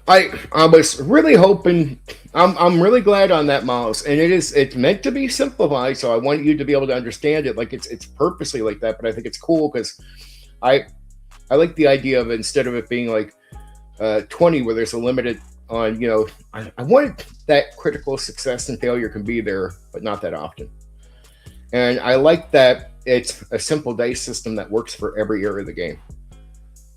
I was really hoping. I'm really glad on that, Miles, and it's meant to be simplified. So I want you to be able to understand it. Like it's purposely like that, but I think it's cool because I I like the idea of instead of it being like 20 where there's a limited on I wanted that critical success and failure can be there, but not that often. And I like that it's a simple dice system that works for every area of the game.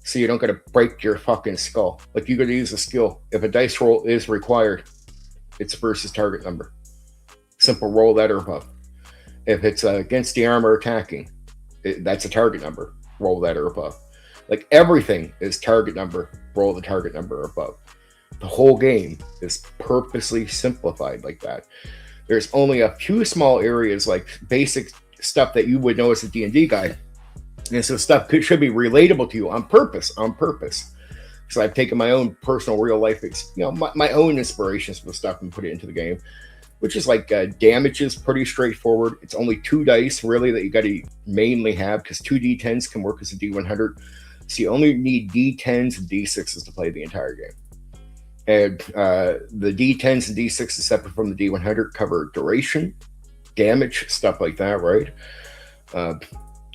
So you don't got to break your fucking skull. Like you got to use a skill. If a dice roll is required, it's versus target number. Simple roll that or above. If it's against the armor attacking, that's a target number. Roll that or above. Like everything is target number. Roll the target number above. The whole game is purposely simplified like that. There's only a few small areas like basic stuff that you would know as a D&D guy. And so stuff should be relatable to you on purpose. So I've taken my own personal real life, my own inspirations for the stuff and put it into the game, which is like damage is pretty straightforward. It's only 2 dice really that you got to mainly have because 2 D10s can work as a D100. So you only need D10s and D6s to play the entire game. And the D10s and D6s separate from the D100 cover duration, damage, stuff like that, right?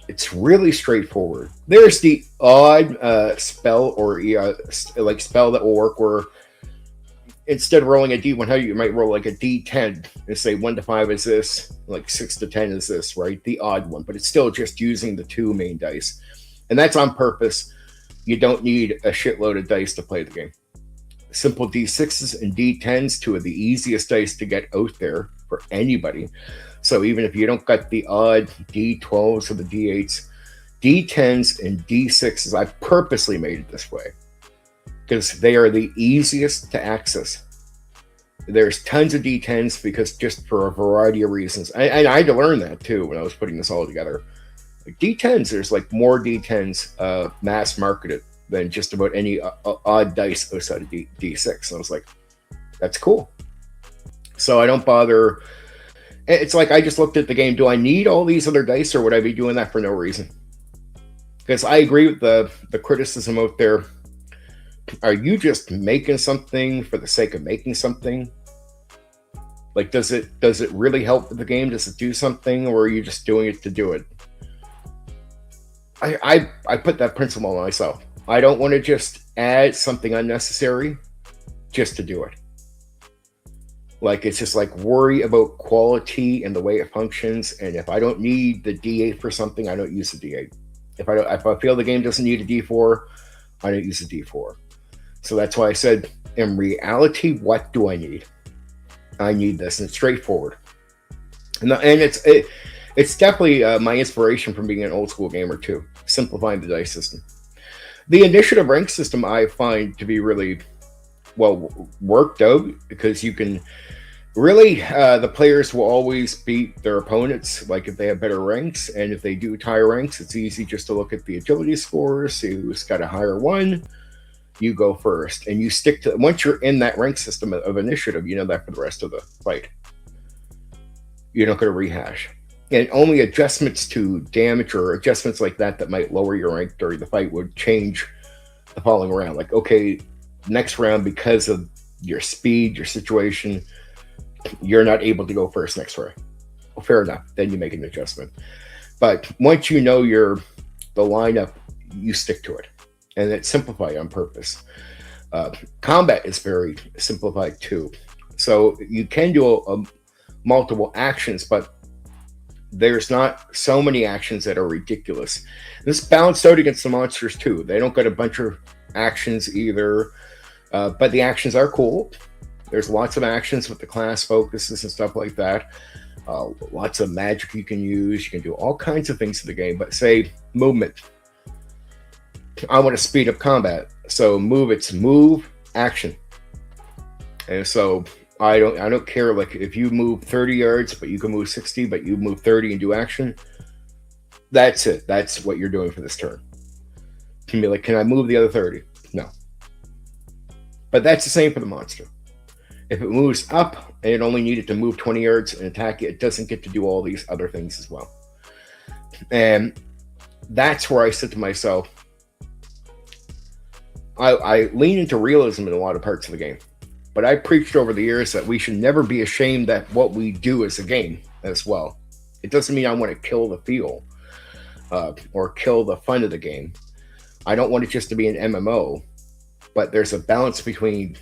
It's really straightforward. There's the odd spell or like spell that will work where instead of rolling a D100, you might roll like a D10 and say 1 to 5 is this, like 6 to 10 is this, right? The odd one, but it's still just using the 2 main dice. And that's on purpose. You don't need a shitload of dice to play the game. Simple D6s and D10s, 2 of the easiest dice to get out there for anybody. So even if you don't got the odd D12s or the D8s, D10s and D6s, I've purposely made it this way because they are the easiest to access. There's tons of D10s because just for a variety of reasons. And I had to learn that too when I was putting this all together. Like D10s, there's like more D10s mass marketed than just about any odd dice outside of D6. And I was like, that's cool. So I don't bother. It's like I just looked at the game. Do I need all these other dice or would I be doing that for no reason? Because I agree with the criticism out there. Are you just making something for the sake of making something? Like, does it really help with the game? Does it do something or are you just doing it to do it? I put that principle on myself. I don't want to just add something unnecessary just to do it. Like, it's just like worry about quality and the way it functions. And if I don't need the D8 for something, I don't use the D8. If I feel the game doesn't need a D4, I don't use a D4. So that's why I said, in reality, what do I need? I need this, and it's straightforward. And it's definitely my inspiration from being an old school gamer too, simplifying the dice system. The initiative rank system I find to be really well worked out because you can really the players will always beat their opponents like if they have better ranks, and if they do tie ranks, it's easy just to look at the agility scores, see who's got a higher one. You go first and you stick to once you're in that rank system of initiative, you know that for the rest of the fight. You're not going to rehash. And only adjustments to damage or adjustments like that might lower your rank during the fight would change the following round. Like, okay, next round, because of your speed, your situation, you're not able to go first next round. Well, fair enough. Then you make an adjustment. But once you know the lineup, you stick to it. And it's simplified on purpose. Combat is very simplified too. So you can do multiple actions, but there's not so many actions that are ridiculous. This balanced out against the monsters too. They don't got a bunch of actions either, but the actions are cool. There's lots of actions with the class focuses and stuff like that. Lots of magic you can use. You can do all kinds of things in the game. But say movement. I want to speed up combat. So it's move, action. And so I don't care like if you move 30 yards, but you can move 60, but you move 30 and do action. That's it. That's what you're doing for this turn. You can be like, can I move the other 30? No. But that's the same for the monster. If it moves up and it only needed to move 20 yards and attack it doesn't get to do all these other things as well. And that's where I said to myself, I lean into realism in a lot of parts of the game. But I preached over the years that we should never be ashamed that what we do is a game as well. It doesn't mean I want to kill the feel or kill the fun of the game. I don't want it just to be an MMO, but there's a balance between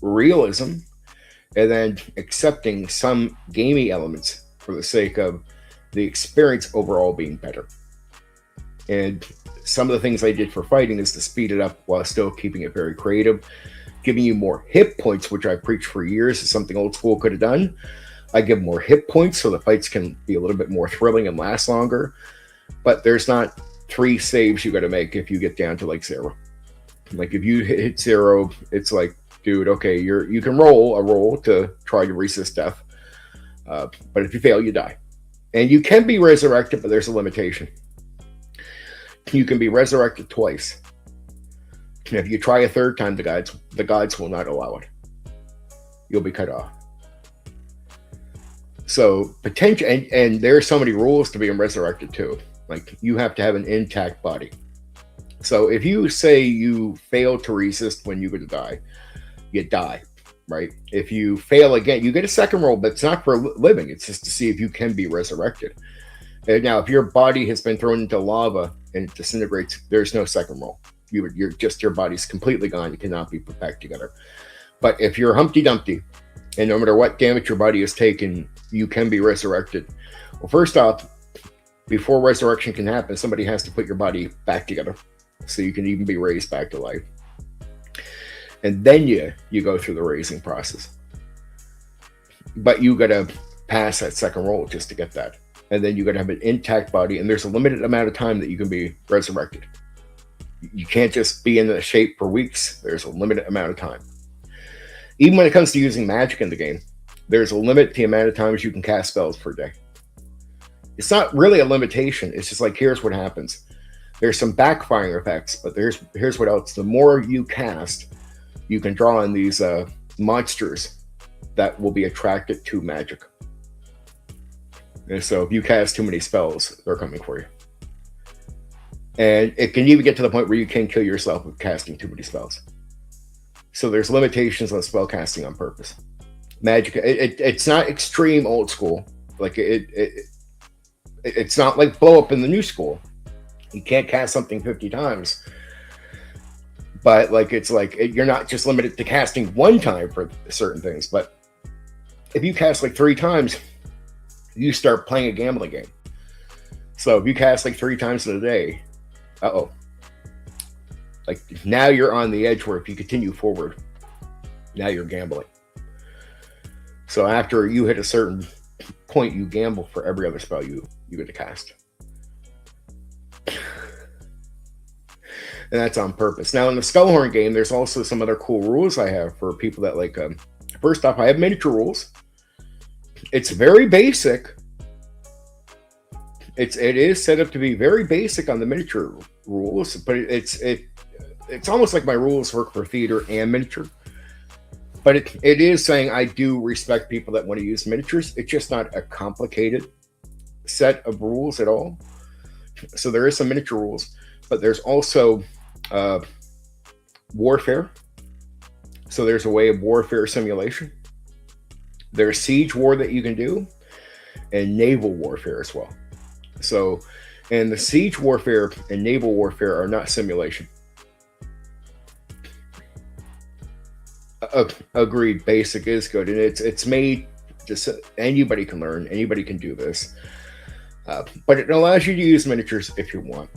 realism and then accepting some gamey elements for the sake of the experience overall being better. And some of the things I did for fighting is to speed it up while still keeping it very creative, giving you more hit points, which I preached for years is something old school could have done. I give more hit points so the fights can be a little bit more thrilling and last longer. But there's not 3 saves you got to make if you get down to like 0. Like if you hit 0, it's like, dude, okay, you can roll a roll to try to resist death. But if you fail, you die. And you can be resurrected, but there's a limitation. You can be resurrected twice. And if you try a 3rd time, the gods will not allow it. You'll be cut off. So potential, and there are so many rules to being resurrected too. Like you have to have an intact body. So if you say you fail to resist when you're going to die, you die, right? If you fail again, you get a second roll, but it's not for living. It's just to see if you can be resurrected. And now, if your body has been thrown into lava and it disintegrates, there's no second roll. Your body's completely gone. You cannot be put back together. But if you're Humpty Dumpty, and no matter what damage your body has taken, you can be resurrected. Well, first off, before resurrection can happen, somebody has to put your body back together so you can even be raised back to life. And then you go through the raising process. But you got to pass that second roll just to get that. And then you got to have an intact body, and there's a limited amount of time that you can be resurrected. You can't just be in the shape for weeks. There's a limited amount of time. Even when it comes to using magic in the game, there's a limit to the amount of times you can cast spells per day. It's not really a limitation. It's just like, here's what happens. There's some backfiring effects, but here's what else. The more you cast, you can draw in these monsters that will be attracted to magic. And so if you cast too many spells, they're coming for you. And it can even get to the point where you can kill yourself with casting too many spells. So there's limitations on spell casting on purpose. Magic, it's not extreme old school. Like it's not like blow up in the new school. You can't cast something 50 times. But like it's like you're not just limited to casting one time for certain things. But if you cast like 3 times, you start playing a gambling game. So if you cast like 3 times in a day, like now you're on the edge where if you continue forward, now you're gambling. So after you hit a certain point, you gamble for every other spell you get to cast. And that's on purpose. Now in the Skullhorn game, there's also some other cool rules I have for people that like, first off, I have miniature rules. It's very basic. It is set up to be very basic on the miniature rules, but it's almost like my rules work for theater and miniature. But it is saying I do respect people that want to use miniatures. It's just not a complicated set of rules at all. So there is some miniature rules, but there's also warfare. So there's a way of warfare simulation. There's siege war that you can do, and naval warfare as well. So, and the siege warfare and naval warfare are not simulation. Agreed, basic is good, and it's made just anybody can learn, anybody can do this. But it allows you to use miniatures if you want.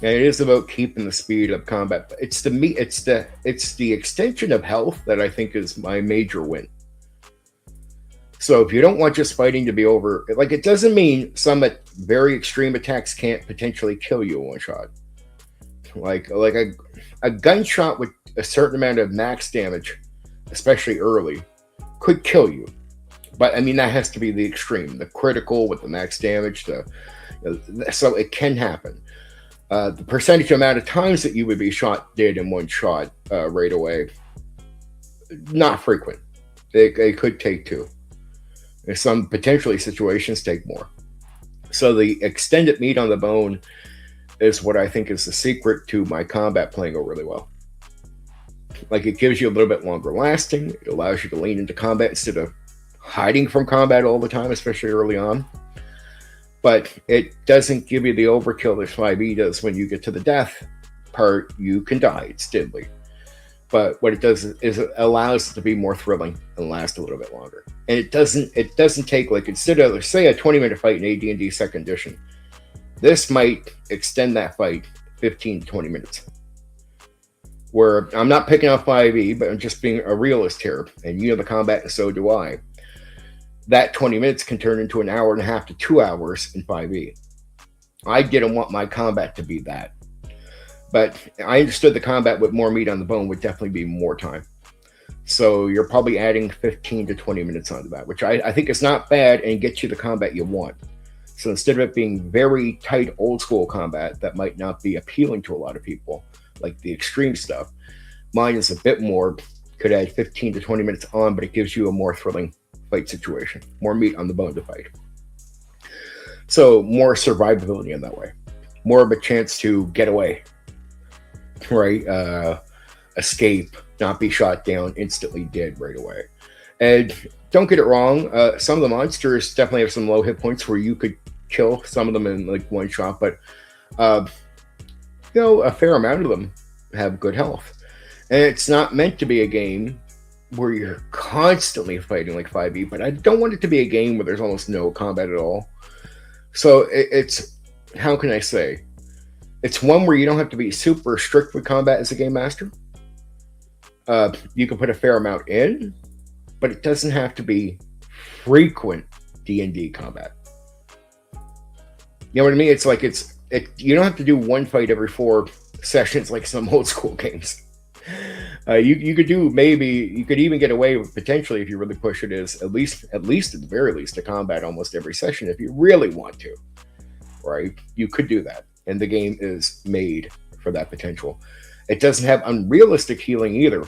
And it is about keeping the speed of combat. It's the extension of health that I think is my major win. So if you don't want just fighting to be over, like it doesn't mean some very extreme attacks can't potentially kill you in one shot. Like a gunshot with a certain amount of max damage, especially early, could kill you. But I mean, that has to be the extreme, the critical with the max damage. So it can happen. The percentage amount of times that you would be shot dead in one shot right away, not frequent. It could take 2. Some potentially situations take more. So the extended meat on the bone is what I think is the secret to my combat playing out really well. Like, it gives you a little bit longer lasting. It allows you to lean into combat instead of hiding from combat all the time, especially early on. But it doesn't give you the overkill that 5e does. When you get to the death part, you can die. It's deadly. But what it does is it allows it to be more thrilling and last a little bit longer. And it doesn't take, like, instead of, say, a 20-minute fight in AD&D 2nd edition, this might extend that fight 15 to 20 minutes. Where I'm not picking on 5e, but I'm just being a realist here. And you know the combat, and so do I. That 20 minutes can turn into an hour and a half to 2 hours in 5e. I didn't want my combat to be that. But I understood the combat with more meat on the bone would definitely be more time. So you're probably adding 15 to 20 minutes onto that, which I think is not bad and gets you the combat you want. So instead of it being very tight old school combat that might not be appealing to a lot of people, like the extreme stuff, mine is a bit more, could add 15 to 20 minutes on, but it gives you a more thrilling fight situation, more meat on the bone to fight. So more survivability in that way, more of a chance to get away, right? Escape, not be shot down, instantly dead right away. And don't get it wrong, some of the monsters definitely have some low hit points where you could kill some of them in like one shot, but a fair amount of them have good health. And it's not meant to be a game where you're constantly fighting like 5e, but I don't want it to be a game where there's almost no combat at all. So it's, how can I say? It's one where you don't have to be super strict with combat as a game master. You can put a fair amount in, but it doesn't have to be frequent D&D combat. You know what I mean? It's like you don't have to do one fight every 4 sessions like some old school games. You could even get away with, potentially, if you really push it, is at least at the very least a combat almost every session if you really want to, right? You could do that, and the game is made for that potential. It doesn't have unrealistic healing either.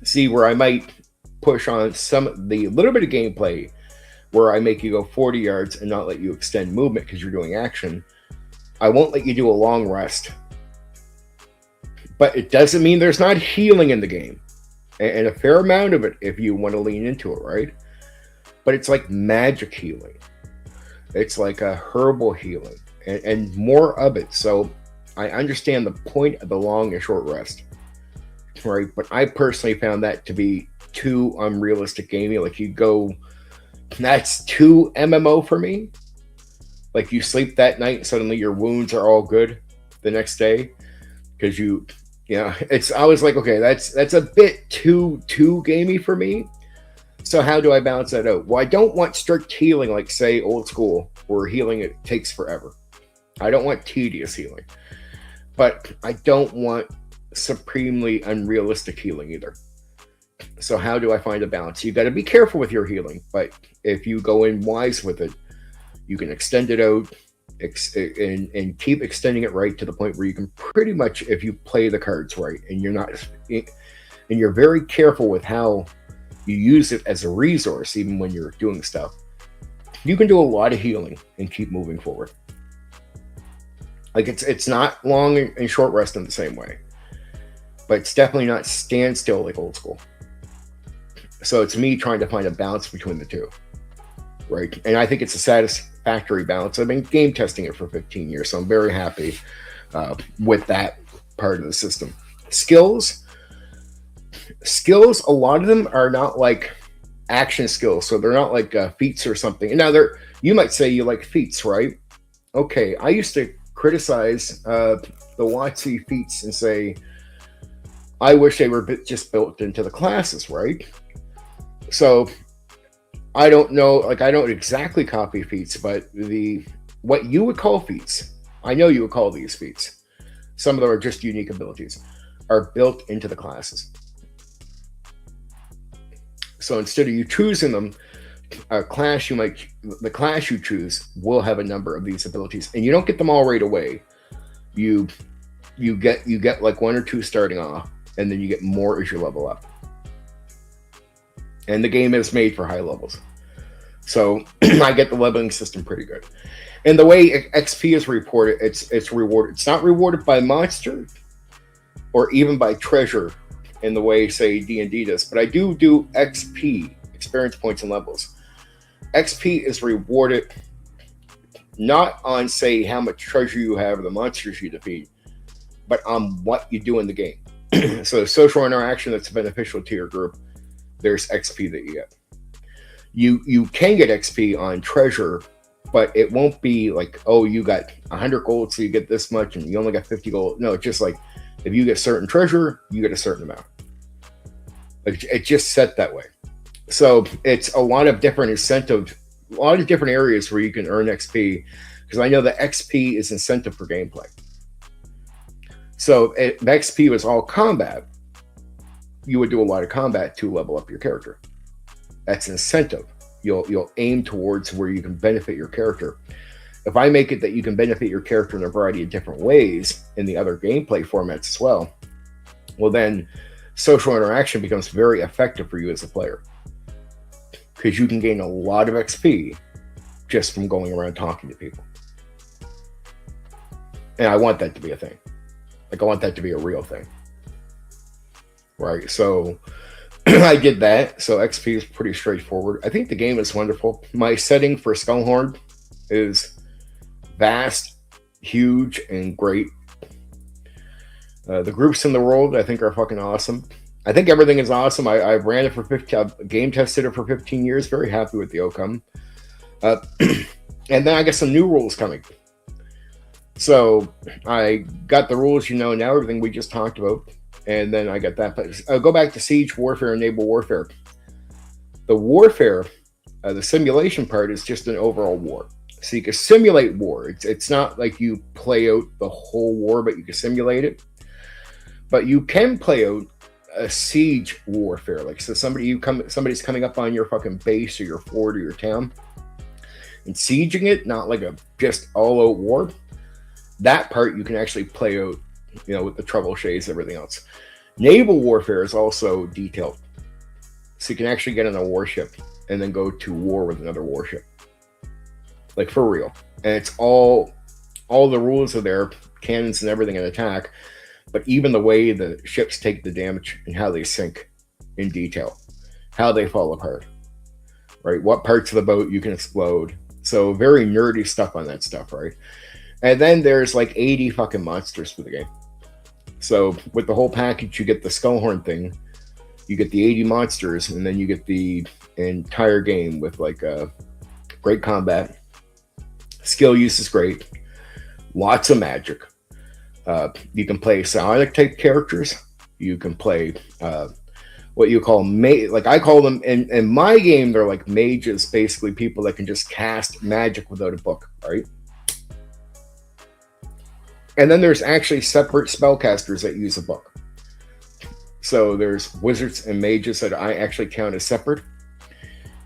See, where I might push on the little bit of gameplay where I make you go 40 yards and not let you extend movement because you're doing action. I won't let you do a long rest. But it doesn't mean there's not healing in the game. And a fair amount of it if you want to lean into it, right? But it's like magic healing. It's like a herbal healing and more of it. So I understand the point of the long and short rest, right? But I personally found that to be too unrealistic gaming. Like, that's too MMO for me. Like, you sleep that night and suddenly your wounds are all good the next day because I was like, okay, that's a bit too gamey for me. So how do I balance that out? Well, I don't want strict healing like, say, old school, where healing it takes forever. I don't want tedious healing, but I don't want supremely unrealistic healing either. So how do I find a balance? You got to be careful with your healing, but if you go in wise with it, you can extend it out and keep extending it right to the point where you can pretty much, if you play the cards right and you're very careful with how you use it as a resource, even when you're doing stuff, you can do a lot of healing and keep moving forward. Like, it's not long and short rest in the same way, but it's definitely not standstill like old school. So it's me trying to find a balance between the two, right? And I think it's a satisfactory balance. I've been game testing it for 15 years, so I'm very happy with that part of the system. Skills, a lot of them are not like action skills, so they're not like feats or something. And now you might say you like feats, right? Okay, I used to criticize the WotC feats and say, I wish they were just built into the classes, right? So I don't know, like, I don't exactly copy feats, but what you would call feats, I know you would call these feats, some of them are just unique abilities, are built into the classes. So instead of you choosing them, the class you choose will have a number of these abilities, and you don't get them all right away. You get like 1 or 2 starting off, and then you get more as you level up. And the game is made for high levels. So I get the leveling system pretty good. And the way XP is reported, it's rewarded. It's not rewarded by monster or even by treasure in the way, say, D&D does, but I do XP, experience points and levels. XP is rewarded not on, say, how much treasure you have or the monsters you defeat, but on what you do in the game. So social interaction that's beneficial to your group, there's XP that you get. You can get XP on treasure, but it won't be like, oh, you got 100 gold, so you get this much, and you only got 50 gold. No, it's just like, if you get certain treasure, you get a certain amount. Like, it's just set that way. So it's a lot of different incentive, a lot of different areas where you can earn XP, because I know that XP is incentive for gameplay. So if XP was all combat, you would do a lot of combat to level up your character. That's incentive. You'll aim towards where you can benefit your character. If I make it that you can benefit your character in a variety of different ways in the other gameplay formats as well, then social interaction becomes very effective for you as a player, because you can gain a lot of XP just from going around talking to people. And I want that to be a thing. Like, I want that to be a real thing. Right? So I did that. So XP is pretty straightforward. I think the game is wonderful. My setting for Skullhorn is vast, huge, and great. The groups in the world, I think, are fucking awesome. I think everything is awesome. I ran it for 15, I've game tested it for 15 years. Very happy with the outcome. And then I got some new rules coming. So I got the rules, now everything we just talked about. And then I got that. But I'll go back to Siege, Warfare, and Naval Warfare. The warfare, the simulation part is just an overall war. So you can simulate war. It's not like you play out the whole war, but you can simulate it. But you can play out a siege warfare. Like, so somebody's coming up on your fucking base or your fort or your town and sieging it, not like a just all-out war. That part you can actually play out, with the trebuchets and everything else. Naval warfare is also detailed. So you can actually get on a warship and then go to war with another warship. Like, for real. And it's all the rules are there, cannons and everything in attack, but even the way the ships take the damage and how they sink in detail, how they fall apart, right? What parts of the boat you can explode. So very nerdy stuff on that stuff, right? And then there's like 80 fucking monsters for the game. So with the whole package, you get the Skullhorn thing, you get the 80 monsters, and then you get the entire game with like great combat. Skill use is great. Lots of magic. You can play psionic type characters. You can play what you call like I call them in my game, they're like mages, basically people that can just cast magic without a book, right? And then there's actually separate spellcasters that use a book. So there's wizards and mages that I actually count as separate.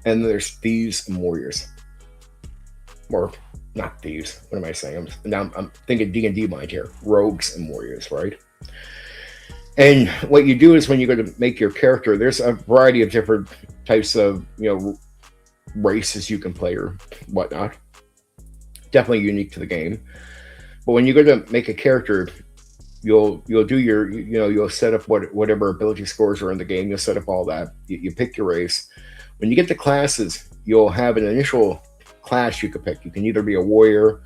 And there's thieves and warriors. Or not thieves. What am I saying? I'm thinking D&D mind here. Rogues and warriors, right? And what you do is when you go to make your character, there's a variety of different types of, races you can play or whatnot. Definitely unique to the game. But when you go to make a character, you'll do your, you'll set up whatever ability scores are in the game. You'll set up all that. You pick your race. When you get to classes, you'll have an initial class you could pick. You can either be a warrior,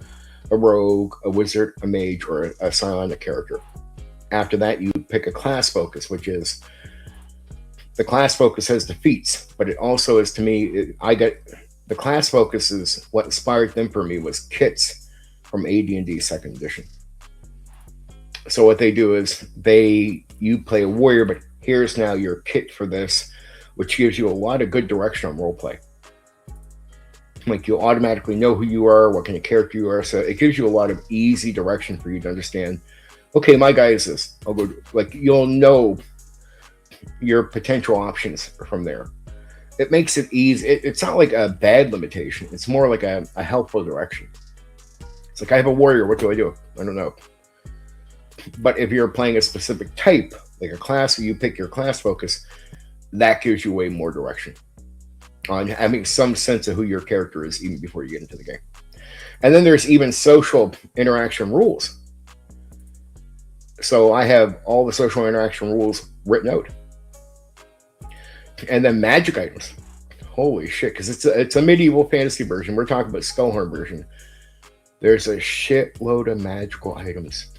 a rogue, a wizard, a mage, or a psionic character. After that, you pick a class focus, which is the class focus has defeats, but it also is, to me, the class focus is what inspired them for me was kits from AD&D 2nd edition. So what they do is you play a warrior, but here's now your kit for this, which gives you a lot of good direction on roleplay. Like, you'll automatically know who you are, what kind of character you are. So it gives you a lot of easy direction for you to understand, okay, my guy is this. I'll go, like, you'll know your potential options from there. It makes it easy. It's not like a bad limitation. It's more like a helpful direction. It's like, I have a warrior. What do? I don't know. But if you're playing a specific type, like a class where you pick your class focus, that gives you way more direction on having some sense of who your character is even before you get into the game. And then there's even social interaction rules. So I have all the social interaction rules written out. And then magic items. Holy shit, because it's a medieval fantasy version. We're talking about Skullhorn version. There's a shitload of magical items.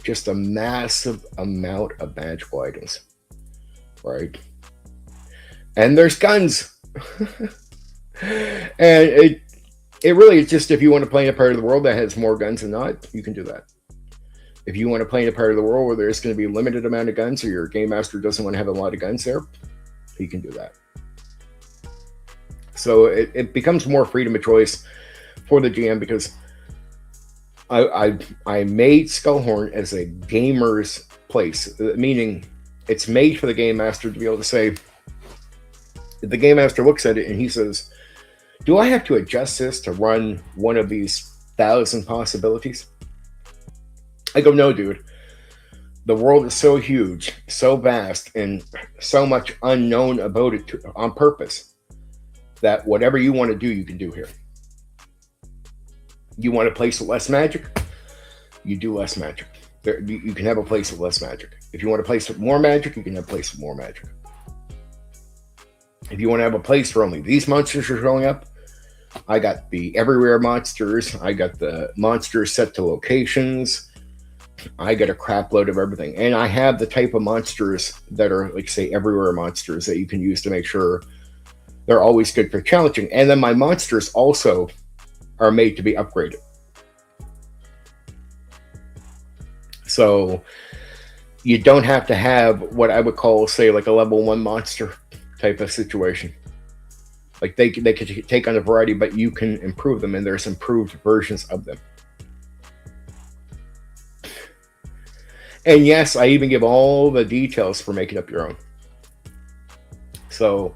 Just a massive amount of magical items. Right? And there's guns. And it really is just, if you want to play in a part of the world that has more guns than not, you can do that. If you want to play in a part of the world where there's going to be a limited amount of guns, or your game master doesn't want to have a lot of guns there, you can do that. So it becomes more freedom of choice for the GM, because I made Skullhorn as a gamer's place, meaning it's made for the game master to be able to say, if the game master looks at it and he says, do I have to adjust this to run one of these 1,000 possibilities? I go, no, dude. The world is so huge, so vast, and so much unknown about it on purpose, that whatever you want to do, you can do here. You want a place with less magic? You do less magic. You can have a place with less magic. If you want a place with more magic, you can have a place with more magic. If you want to have a place where only these monsters are showing up, I got the everywhere monsters. I got the monsters set to locations. I got a crap load of everything. And I have the type of monsters that are, like, say, everywhere monsters that you can use to make sure they're always good for challenging. And then my monsters also are made to be upgraded. So you don't have to have what I would call, say, like a level 1 monster type of situation. Like they could take on a variety, but you can improve them, and there's improved versions of them. And yes, I even give all the details for making up your own. So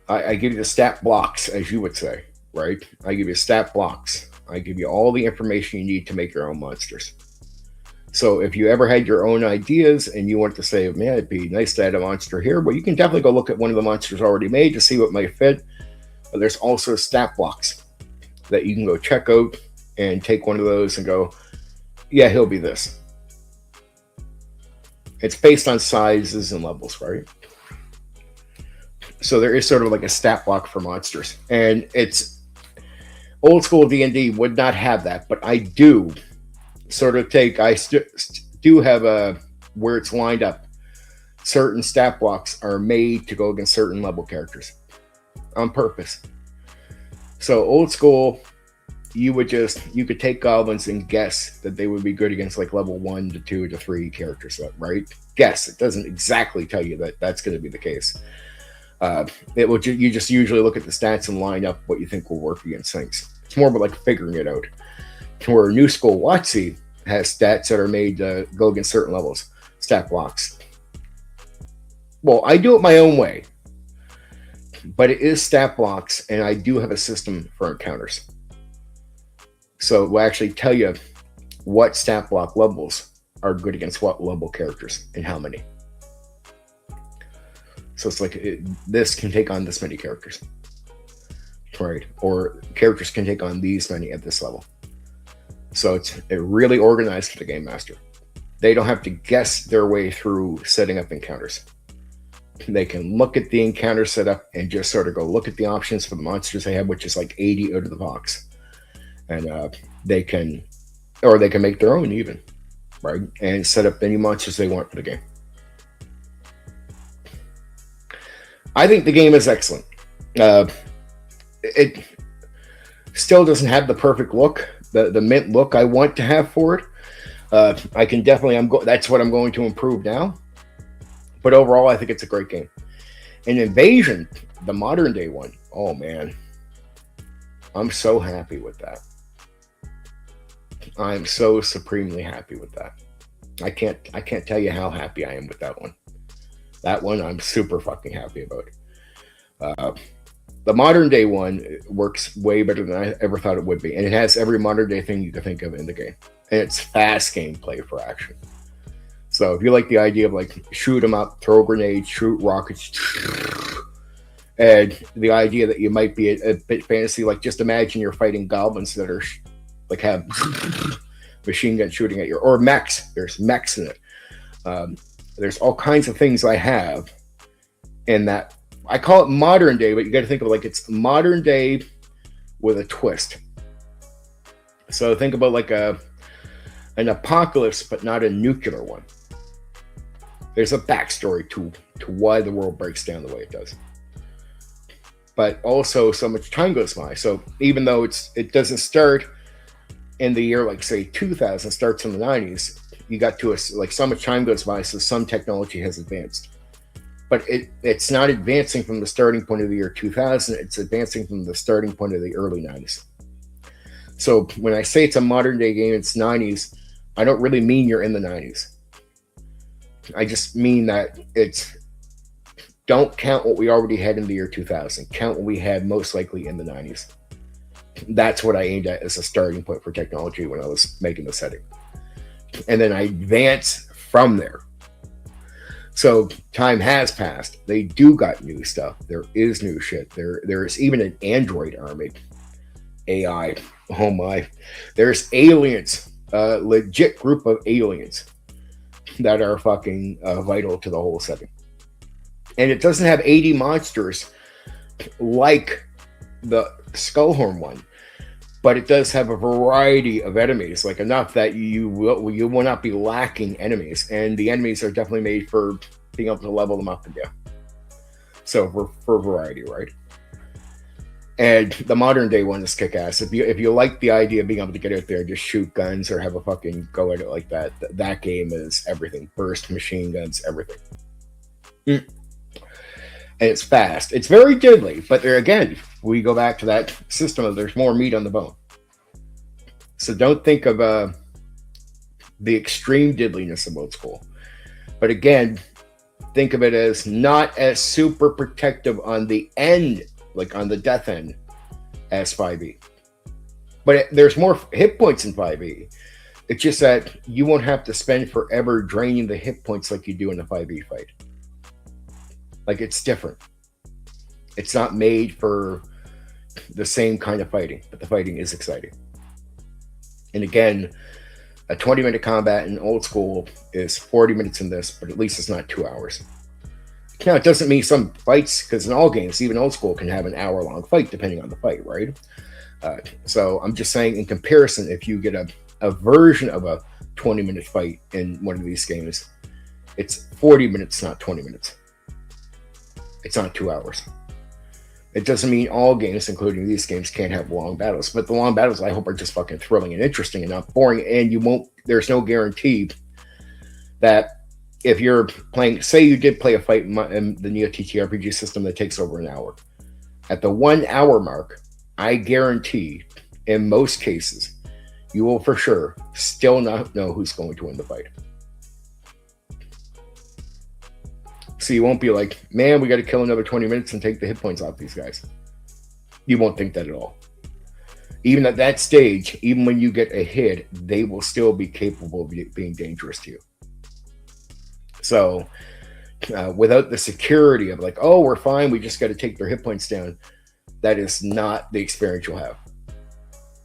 I give you the stat blocks, as you would say, right? I give you stat blocks. I give you all the information you need to make your own monsters. So if you ever had your own ideas and you want to say, man, it'd be nice to add a monster here, well, you can definitely go look at one of the monsters already made to see what might fit. But there's also stat blocks that you can go check out and take one of those and go, yeah, he'll be this. It's based on sizes and levels, right? So there is sort of like a stat block for monsters. And it's old school D&D would not have that, but I do sort of take, I do have a, where it's lined up, certain stat blocks are made to go against certain level characters on purpose. So old school, you could take goblins and guess that they would be good against like level 1 to 2 to 3 characters, right? Guess. It doesn't exactly tell you that that's going to be the case. You just usually look at the stats and line up what you think will work against things. It's more about like figuring it out. Where new school WotC has stats that are made to go against certain levels, stat blocks. Well, I do it my own way, but it is stat blocks, and I do have a system for encounters. So it will actually tell you what stat block levels are good against what level characters and how many. So it's like this can take on this many characters, right? Or characters can take on these many at this level. So it's really organized for the game master. They don't have to guess their way through setting up encounters. They can look at the encounter setup and just sort of go look at the options for the monsters they have, which is like 80 out of the box. And they can make their own even, right? And set up any monsters they want for the game. I think the game is excellent. It still doesn't have the perfect look, the mint look I want to have for it. I can definitely, that's what I'm going to improve now. But overall, I think it's a great game. And Invasion, the modern day one, oh man, I'm so happy with that. I'm so supremely happy with that. I can't tell you how happy I am with that one. That one I'm super fucking happy about. The modern day one works way better than I ever thought it would be. And it has every modern day thing you can think of in the game. And it's fast gameplay for action. So if you like the idea of like shoot them up, throw grenades, shoot rockets, and the idea that you might be a bit fantasy, like just imagine you're fighting goblins that are like have machine gun shooting at you, or mechs. There's mechs in it. There's all kinds of things I have in that. I call it modern day, but you got to think of it like it's modern day with a twist. So think about like an apocalypse, but not a nuclear one. There's a backstory to why the world breaks down the way it does. But also so much time goes by. So even though it doesn't start in the year, like say 2000, starts in the 90s, you got to like so much time goes by, so some technology has advanced. But it's not advancing from the starting point of the year 2000, it's advancing from the starting point of the early 90s. So when I say it's a modern day game, it's 90s, I don't really mean you're in the 90s. I just mean that don't count what we already had in the year 2000. Count what we had most likely in the 90s. That's what I aimed at as a starting point for technology when I was making the setting. And then I advance from there. So time has passed. They do got new stuff. There is new shit. There is even an android army. AI. Oh my. There's aliens. A legit group of aliens that are fucking vital to the whole setting. And it doesn't have 80 monsters like the Skullhorn one, but it does have a variety of enemies, like enough that you will not be lacking enemies. And the enemies are definitely made for being able to level them up and down. So for variety, right? And the modern day one is kick-ass. If you like the idea of being able to get out there and just shoot guns or have a fucking go at it like that, that game is everything. Burst, machine guns, everything. And it's fast. It's very diddly, but there again, we go back to that system of there's more meat on the bone. So don't think of the extreme diddliness of old school. But again, think of it as not as super protective on the end, like on the death end, as 5e. But there's more hit points in 5e. It's just that you won't have to spend forever draining the hit points like you do in a 5e fight. Like, it's different. It's not made for the same kind of fighting, but the fighting is exciting. And again, a 20-minute combat in old school is 40 minutes in this, but at least it's not 2 hours. Now, it doesn't mean some fights, because in all games, even old school can have an hour-long fight, depending on the fight, right? So I'm just saying, in comparison, if you get a version of a 20-minute fight in one of these games, it's 40 minutes, not 20 minutes. It's not 2 hours. It doesn't mean all games, including these games, can't have long battles. But the long battles, I hope, are just fucking thrilling and interesting and not boring. And there's no guarantee that if you're playing, say you did play a fight in the Neo TTRPG system that takes over an hour. At the 1 hour mark, I guarantee, in most cases, you will for sure still not know who's going to win the fight. So you won't be like, man, we got to kill another 20 minutes and take the hit points off these guys. You won't think that at all. Even at that stage, even when you get a hit, they will still be capable of being dangerous to you. So without the security of like, oh, we're fine, we just got to take their hit points down, that is not the experience you'll have.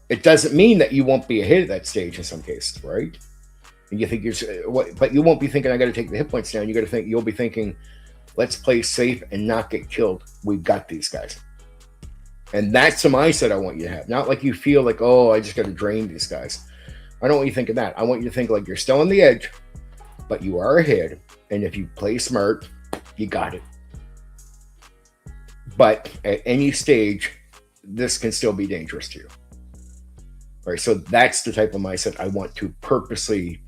It doesn't mean that you won't be a hit at that stage in some cases, right? And you think but you won't be thinking, I got to take the hit points down. You'll be thinking, let's play safe and not get killed. We've got these guys. And that's the mindset I want you to have. Not like you feel like, oh, I just got to drain these guys. I don't want you thinking that. I want you to think like you're still on the edge, but you are ahead. And if you play smart, you got it. But at any stage, this can still be dangerous to you. All right, so that's the type of mindset I want to purposely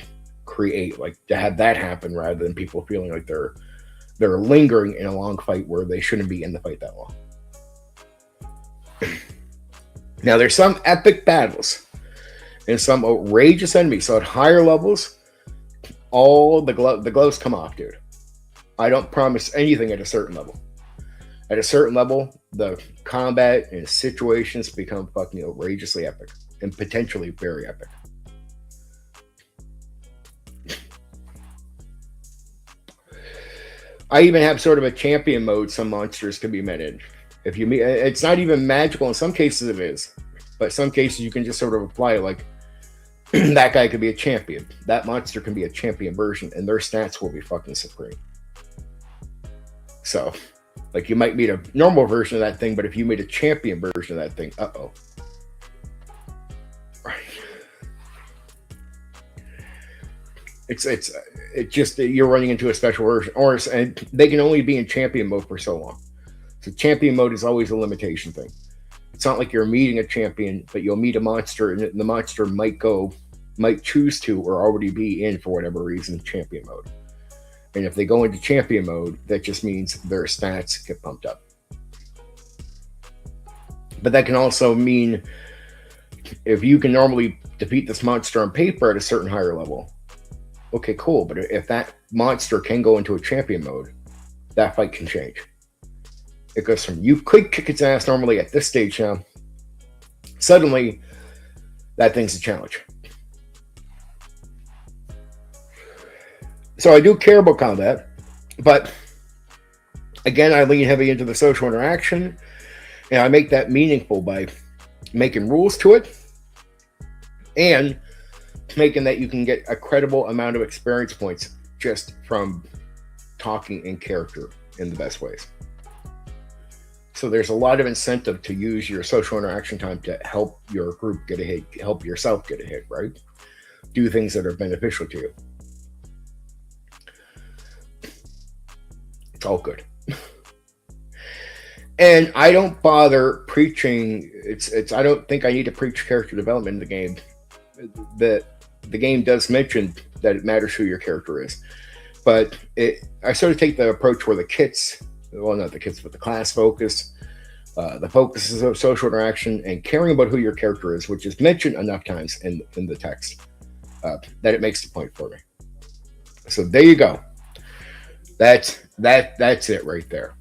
create, like to have that happen rather than people feeling like they're lingering in a long fight where they shouldn't be in the fight that long. Now, there's some epic battles and some outrageous enemies. So at higher levels, all the gloves come off, dude. I don't promise anything at a certain level. At a certain level, the combat and situations become fucking outrageously epic and potentially very epic. I even have sort of a champion mode some monsters can be met in. If you meet, it's not even magical. In some cases it is, but some cases you can just sort of apply it like, that guy could be a champion. That monster can be a champion version, and their stats will be fucking supreme. So, like, you might meet a normal version of that thing, but if you made a champion version of that thing, uh-oh. Right. It's just that you're running into a special version, and they can only be in champion mode for so long. So champion mode is always a limitation thing. It's not like you're meeting a champion, but you'll meet a monster, and the monster might choose to, or already be in, for whatever reason, champion mode. And if they go into champion mode, that just means their stats get bumped up. But that can also mean if you can normally defeat this monster on paper at a certain higher level, okay, cool. But if that monster can go into a champion mode, that fight can change. It goes from you could kick its ass normally at this stage now, suddenly that thing's a challenge. So I do care about combat, but again, I lean heavy into the social interaction, and I make that meaningful by making rules to it and making that you can get a credible amount of experience points just from talking in character in the best ways. So there's a lot of incentive to use your social interaction time to help your group get ahead, help yourself get ahead, right? Do things that are beneficial to you. It's all good. And I don't bother preaching. I don't think I need to preach character development in the game. The game does mention that it matters who your character is. But I sort of take the approach where the class focus, the focuses of social interaction, and caring about who your character is, which is mentioned enough times in the text, that it makes the point for me. So there you go. That's it right there.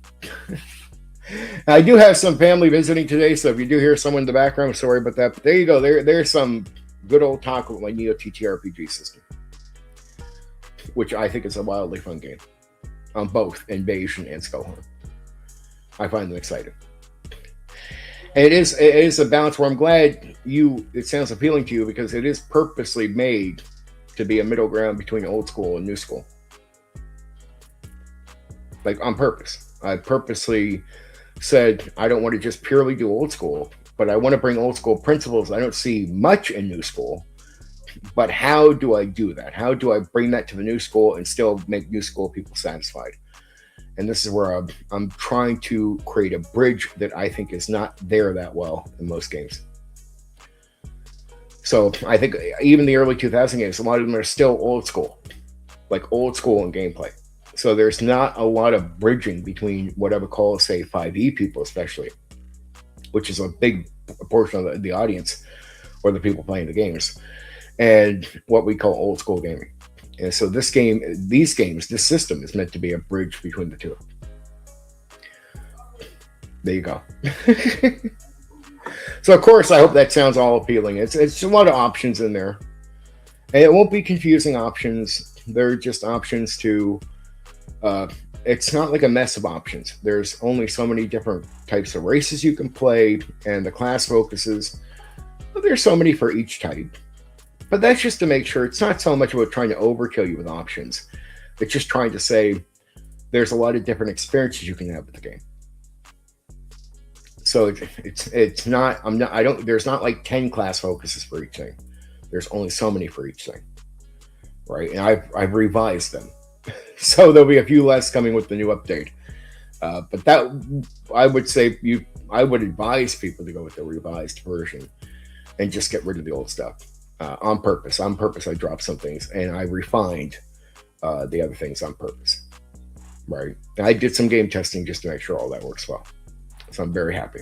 I do have some family visiting today, so if you do hear someone in the background, sorry about that. But there you go. There's some good old talk with my Neo TTRPG system, which I think is a wildly fun game on both Invasion and Skullhorn. I find them exciting. And it is a balance where I'm glad it sounds appealing to you, because it is purposely made to be a middle ground between old school and new school. Like, on purpose. I purposely said I don't want to just purely do old school, but I want to bring old school principles I don't see much in new school. But how do I do that? How do I bring that to the new school and still make new school people satisfied? And this is where I'm trying to create a bridge that I think is not there that well in most games. So I think even the early 2000 games, a lot of them are still old school, like old school in gameplay. So there's not a lot of bridging between what I would call, say, 5e people, especially, which is a big portion of the audience or the people playing the games, and what we call old school gaming. And so this system is meant to be a bridge between the two. There you go. So, of course, I hope that sounds all appealing. It's a lot of options in there. And it won't be confusing options. They're just options to... it's not like a mess of options. There's only so many different types of races you can play, and the class focuses. Well, there's so many for each type. But that's just to make sure it's not so much about trying to overkill you with options. It's just trying to say there's a lot of different experiences you can have with the game. So it's not, there's not like 10 class focuses for each thing. There's only so many for each thing. Right? And I've revised them. So there'll be a few less coming with the new update. But that, I would say, I would advise people to go with the revised version and just get rid of the old stuff. On purpose. On purpose, I dropped some things, and I refined the other things on purpose. Right? I did some game testing just to make sure all that works well. So I'm very happy.